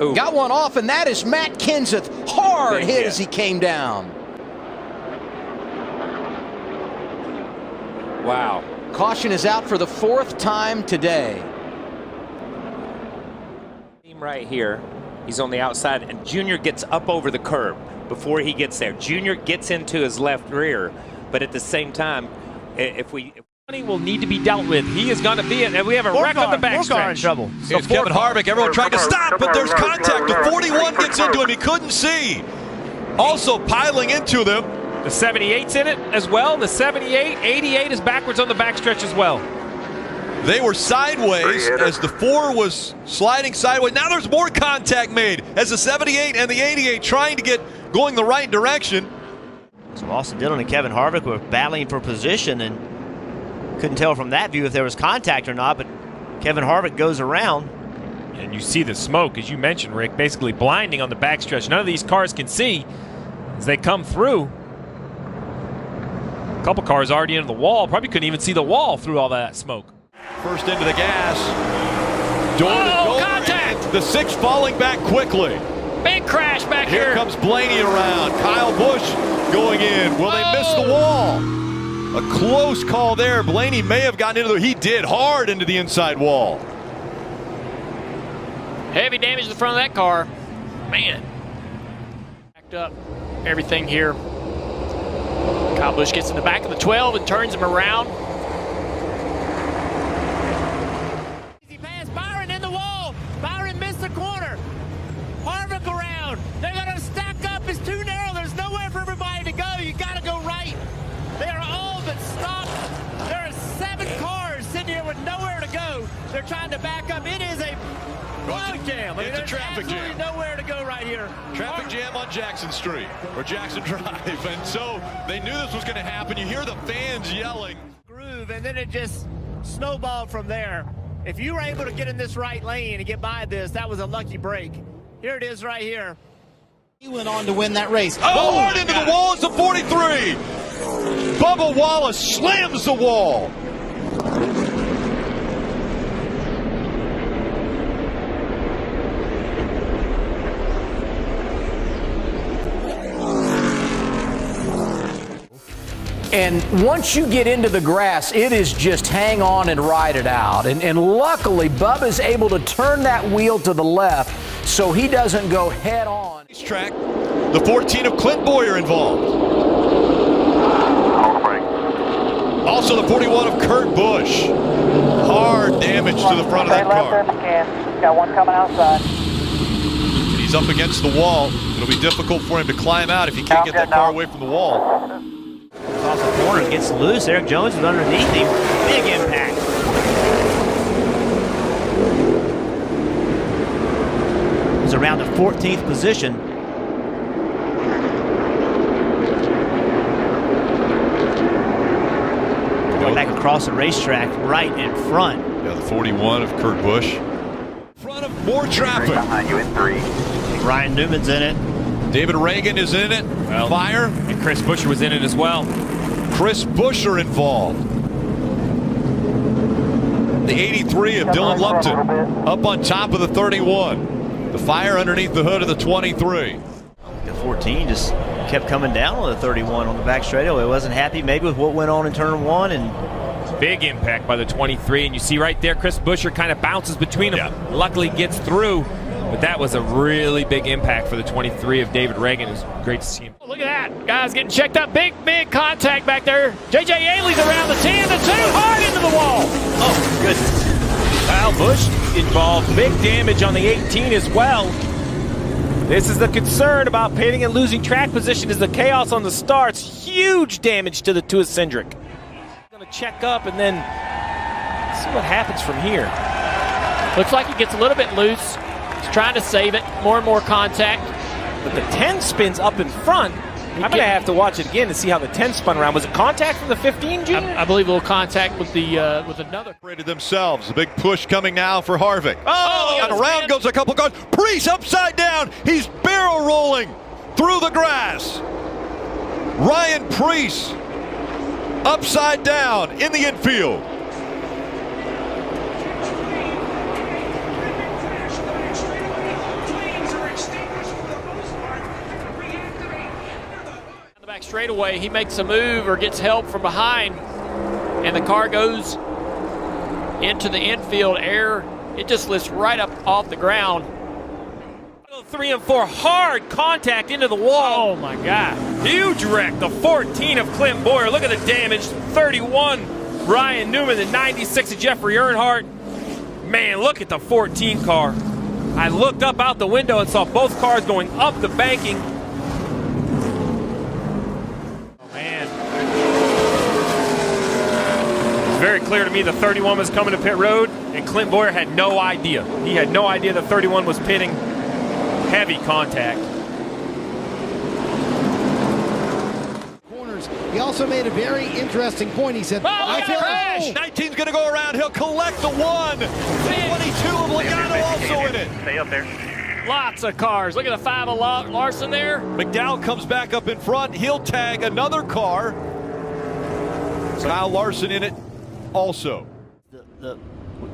Ooh. Got one off, and that is Matt Kenseth. Hard hit as he came down. Wow. Caution is out for the 4th time today. Right here, he's on the outside, and Junior gets up over the curb before he gets there. Junior gets into his left rear, but at the same time, if will need to be dealt with. He is going to be it, and we have a wreck on the backstretch. In trouble. Here's Kevin Harvick. Everyone tried to stop, but there's contact. The 41 gets into him. He couldn't see. Also piling into them. The 78's in it as well. The 78, 88 is backwards on the backstretch as well. They were sideways as the 4 was sliding sideways. Now there's more contact made as the 78 and the 88 trying to get going the right direction. So Austin Dillon and Kevin Harvick were battling for position, and couldn't tell from that view if there was contact or not, but Kevin Harvick goes around. And you see the smoke, as you mentioned, Rick, basically blinding on the backstretch. None of these cars can see as they come through. A couple cars already into the wall. Probably couldn't even see the wall through all that smoke. First into the gas. Contact! The 6 falling back quickly. Big crash back here. Here comes Blaney around. Kyle Busch going in. Will they miss the wall? A close call there. Blaney may have gotten into he did hard into the inside wall. Heavy damage to the front of that car. Man. Backed up everything here. Kyle Busch gets in the back of the 12 and turns him around. Easy pass. Byron in the wall. Byron missed the corner. Harvick around. They're going to stack up. It's too narrow. There's nowhere for everybody to go. You got to go right. They are all but stopped. There are 7 cars sitting here with nowhere to go. They're trying to back up. It is a log jam. It's a traffic jam. Nowhere to go right here. Traffic jam on Jackson Street or Jackson Drive, and so they knew this was going to happen. You hear the fans yelling. Groove, and then it just snowballed from there. If you were able to get in this right lane and get by this, that was a lucky break. Here it is right here. He went on to win that race. Oh, hard into the wall is the 43. Bubba Wallace slams the wall. And once you get into the grass, it is just hang on and ride it out. And luckily, Bubba's able to turn that wheel to the left so he doesn't go head on. Track, the 14 of Clint Boyer involved. Also the 41 of Kurt Busch. Hard damage to the front of that car. Got one coming outside. He's up against the wall. It'll be difficult for him to climb out if he can't get that car away from the wall. Off the corner, gets loose. Eric Jones is underneath him. Big impact. He's around the 14th position. Going back across the racetrack, right in front. Yeah, the 41 of Kurt Busch. In front of more traffic. Behind you in 3. Ryan Newman's in it. David Reagan is in it. Fire. And Chris Buescher was in it as well. Chris Buescher involved. The 83 of Dylan Lupton up on top of the 31. The fire underneath the hood of the 23. The 14 just kept coming down on the 31 on the back straightaway. Wasn't happy maybe with what went on in turn 1, and big impact by the 23, and you see right there Chris Buescher kind of bounces between them. Yeah. Luckily gets through, but that was a really big impact for the 23 of David Reagan. It was great to see him. Oh, look at that. Guys getting checked up. Big contact back there. J.J. Ailey's around the 10, the 2, hard into the wall. oh goodness. Kyle Busch involved. Big damage on the 18 as well. This is the concern about pitting and losing track position is the chaos on the starts. Huge damage to the Cindric. Going to check up and then see what happens from here. Looks like he gets a little bit loose. He's trying to save it. More and more contact. But the 10 spins up in front. I'm going to have to watch it again to see how the 10 spun around. Was it contact from the 15, Junior? I believe a little contact with the with another. Themselves. A big push coming now for Harvick. Oh, and around goes a couple cars. Preece upside down. He's barrel rolling through the grass. Ryan Preece upside down in the infield. back straightaway, he makes a move or gets help from behind, and the car goes into the infield air. It just lifts right up off the ground. 3 and 4, hard contact into the wall. Oh my God. Huge wreck. The 14 of Clint Boyer. Look at the damage. 31, Ryan Newman. The 96 of Jeffrey Earnhardt. Man, look at the 14 car. I looked up out the window and saw both cars going up the banking. Oh, man. It's very clear to me the 31 was coming to pit road, and Clint Boyer had no idea. He had no idea the 31 was pitting. Heavy contact. Corners. He also made a very interesting point. He said, I feel Crash. 19's going to go around. He'll collect the 1. 22 of Logano also in it. Stay up there. Lots of cars. Look at the 5 of Larson there. McDowell comes back up in front. He'll tag another car. Kyle Larson in it also.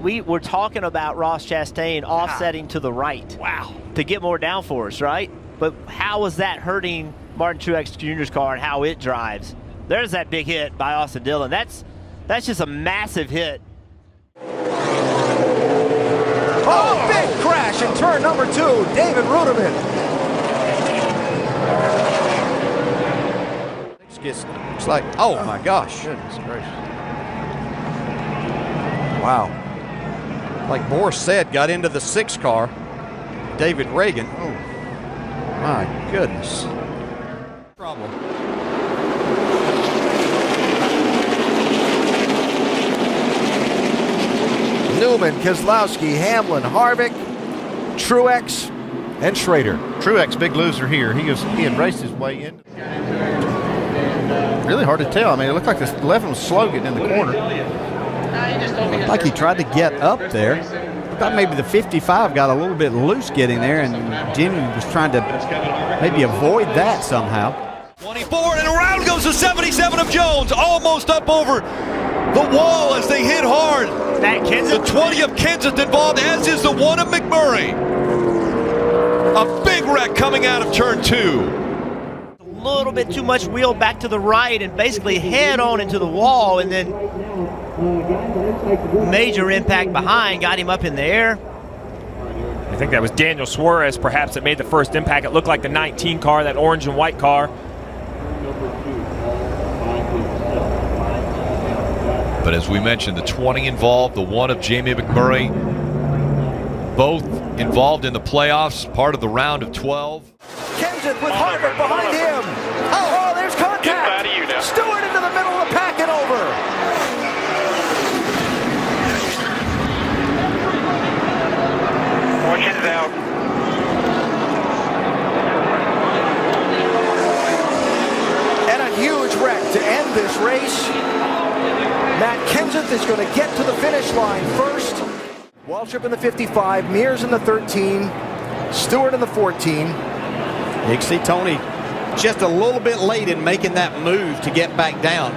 We were talking about Ross Chastain offsetting to the right. Wow. To get more downforce, right? But how is that hurting Martin Truex Jr.'s car and how it drives? There's that big hit by Austin Dillon. That's just a massive hit. Oh, big crash in turn number 2. David Ruderman. It's like, oh my gosh. Goodness gracious. Wow. Like Boris said, got into the 6 car. David Reagan. Oh, my goodness. Problem. Newman, Keselowski, Hamlin, Harvick, Truex, and Schrader. Truex, big loser here. He had raced his way in. Really hard to tell. I mean, it looked like the left one was slow getting in the corner. Looked like he tried to get up there. Thought maybe the 55 got a little bit loose getting there, and Jimmy was trying to maybe avoid that somehow. 24, and around goes the 77 of Jones, almost up over the wall as they hit hard. The 20 of Kenseth involved, as is the 1 of McMurray. A big wreck coming out of turn 2. A little bit too much wheel back to the right and basically head on into the wall, and then major impact behind got him up in the air. I think that was Daniel Suarez perhaps that made the first impact. It looked like the 19 car, that orange and white car. But as we mentioned, the 20 involved, the 1 of Jamie McMurray, both involved in the playoffs, part of the round of 12. Kenseth with Harvick behind him. Oh, there's contact. Stewart into the middle of the pack and over. Fortune's out. And a huge wreck to end this race. Matt Kenseth is going to get to the finish line first. Waltrip in the 55, Mears in the 13, Stewart in the 14. You can see Tony just a little bit late in making that move to get back down.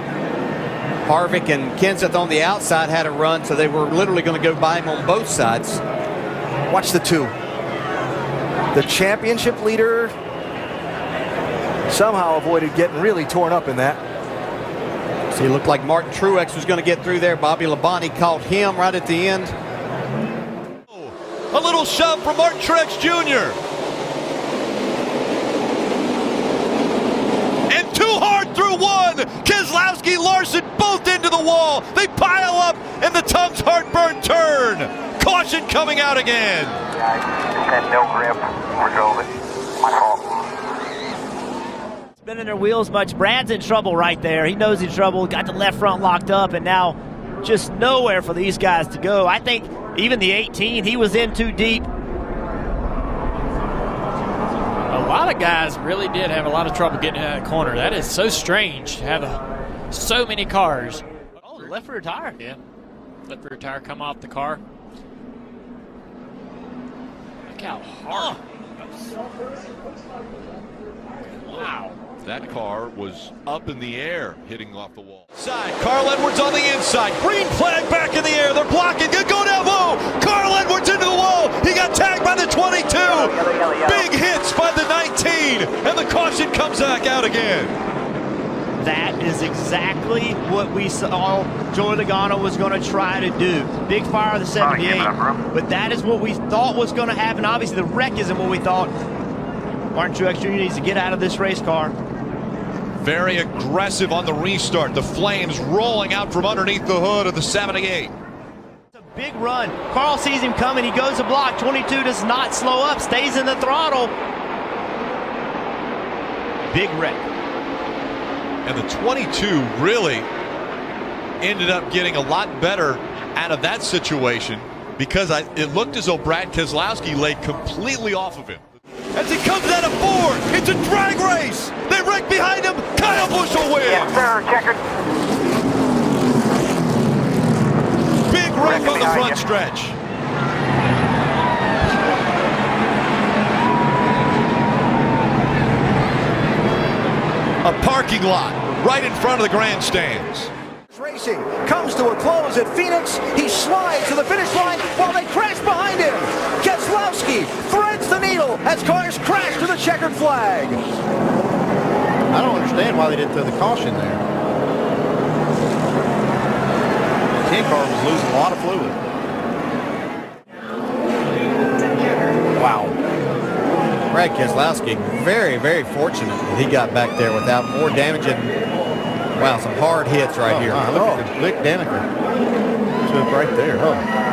Harvick and Kenseth on the outside had a run, so they were literally going to go by him on both sides. Watch the 2. The championship leader somehow avoided getting really torn up in that. See, it looked like Martin Truex was going to get through there. Bobby Labonte caught him right at the end. A little shove from Martin Truex Jr. And too hard through 1. Keselowski, Larson, both into the wall. They pile up in the Tums heartburn turn. Caution coming out again. Yeah, I just had no grip or drove it. My fault. Spinning their wheels much. Brad's in trouble right there. He knows he's in trouble. Got the left front locked up, and now just nowhere for these guys to go. I think even the 18, he was in too deep. A lot of guys really did have a lot of trouble getting out of the corner. That is so strange to have so many cars. Oh, the left rear tire. Yeah. Left rear tire come off the car. Look how hard. Wow. That car was up in the air, hitting off the wall. Side, Carl Edwards on the inside. Green flag back in the air. They're blocking. Good go down low. Carl Edwards into the wall. He got tagged by the 22. Big hits by the 19. And the caution comes back out again. That is exactly what we saw Joey Logano was going to try to do. Big fire of the 78, but that is what we thought was going to happen. Obviously, the wreck isn't what we thought. Martin Truex Jr. needs to get out of this race car. Very aggressive on the restart. The flames rolling out from underneath the hood of the 78. It's a big run. Carl sees him coming. He goes to block. 22 does not slow up, stays in the throttle. Big wreck. And the 22 really ended up getting a lot better out of that situation because it looked as though Brad Keselowski laid completely off of him. As he comes out of four, it's a drag race. They wreck behind him. Kyle Busch will win. Yes, sir. Checker. Big wreck on the front stretch. A parking lot right in front of the grandstands. Racing comes to a close at Phoenix. He slides to the finish line while they crash behind him. Keselowski threads the needle as cars crash to the checkered flag. I don't understand why they didn't throw the caution there. The 10 car was losing a lot of fluid. Wow. Brad Keselowski, very, very fortunate that he got back there without more damage and, wow, some hard hits right here. Wow, look at Nick Daniker. Took right there. Oh.